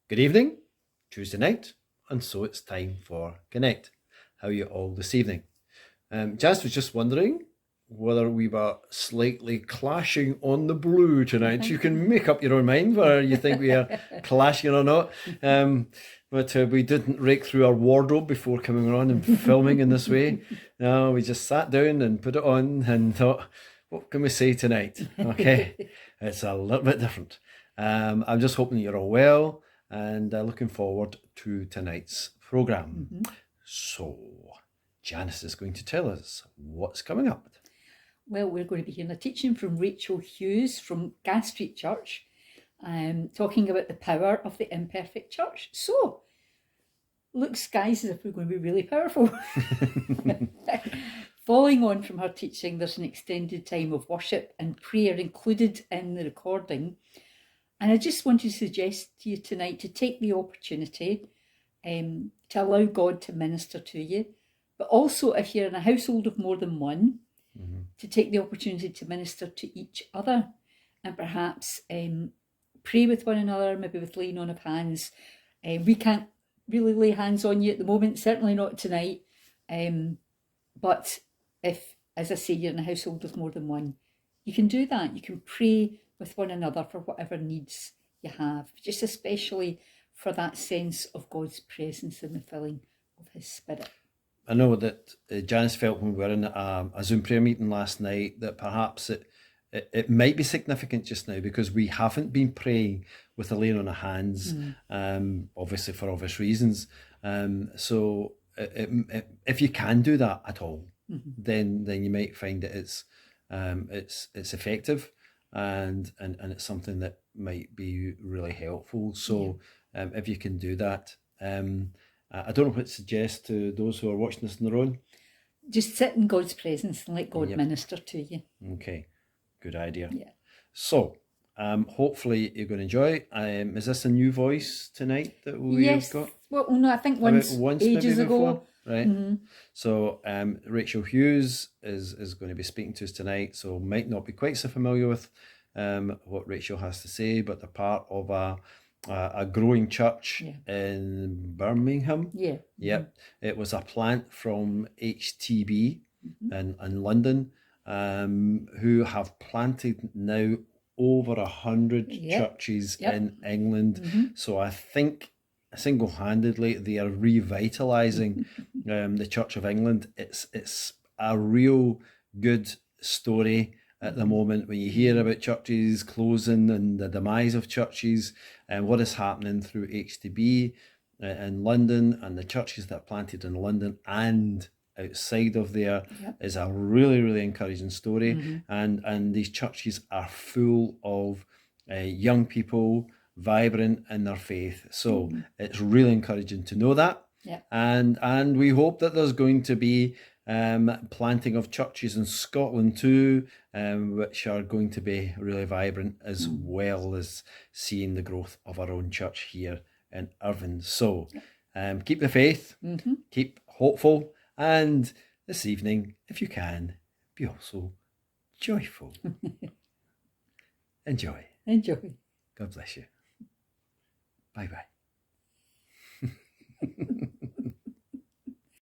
Good evening, Tuesday night, and so it's time for Connect. How are you all this evening? Jazz was just wondering whether we were slightly clashing on the blue tonight. You can make up your own mind whether you think we are clashing or not. But we didn't rake through our wardrobe before coming on and filming in this way. No, we just sat down and put it on and thought, what can we say tonight? Okay, it's a little bit different. I'm just hoping you're all well and looking forward to tonight's programme. So, Janice is going to tell us what's coming up. Well, we're going to be hearing a teaching from Rachel Hughes from Gas Street Church, talking about the power of the imperfect church. So, looks, guys, as if we're going to be really powerful. Following on from her teaching, there's an extended time of worship and prayer included in the recording. And I just want to suggest to you tonight to take the opportunity to allow God to minister to you. But also, if you're in a household of more than one, to take the opportunity to minister to each other and perhaps pray with one another, maybe with laying on of hands. We can't really lay hands on you at the moment, certainly not tonight. But if, as I say, you're in a household with more than one, you can do that. You can pray with one another for whatever needs you have, just especially for that sense of God's presence and the filling of His Spirit. I know that Janice felt when we were in a Zoom prayer meeting last night that perhaps it might be significant just now because we haven't been praying with the laying on of hands, obviously for obvious reasons. So if you can do that at all, then you might find that it's effective and it's something that might be really helpful. So if you can do that, I don't know what to suggest to those who are watching this on their own. Just sit in God's presence and let God minister to you. Okay, good idea. Yeah. So, hopefully you're going to enjoy. Is this a new voice tonight that we've got? Well, no, I think once ages ago. Right. So, Rachel Hughes is going to be speaking to us tonight. So, might not be quite so familiar with what Rachel has to say, but they're part of a growing church in Birmingham. Yep. It was a plant from HTB in London, who have planted now over 100 churches in England. So I think single-handedly they are revitalising the Church of England. It's a real good story at the moment when you hear about churches closing and the demise of churches and what is happening through HTB in London and the churches that are planted in London and outside of there is a really, really encouraging story. And these churches are full of young people, vibrant in their faith. So it's really encouraging to know that. And we hope that there's going to be planting of churches in Scotland too, which are going to be really vibrant, as well as seeing the growth of our own church here in Irvine. So keep the faith, keep hopeful, and this evening, if you can, be also joyful. Enjoy. God bless you. Bye-bye.